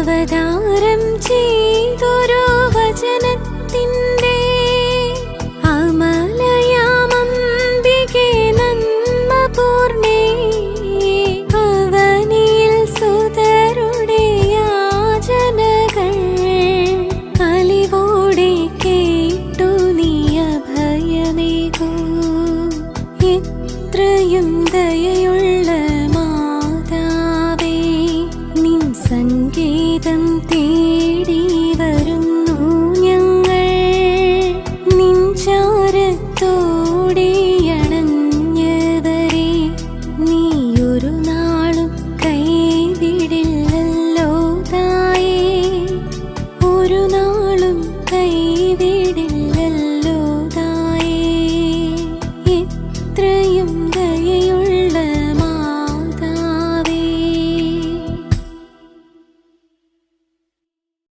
അവതാരം ചെയ്തൊരു വചനത്തിൻ്റെ അമലയാമംബികെ നന്മ പൂർണ്ണേ അവനിൽ സുതരുടെ യാചനകൾ അലിവോടെ കേട്ടു നീ അഭയമേകൂ. എത്രയും ദയയുള്ള മാതാവേ, നിൻ സംഗീതം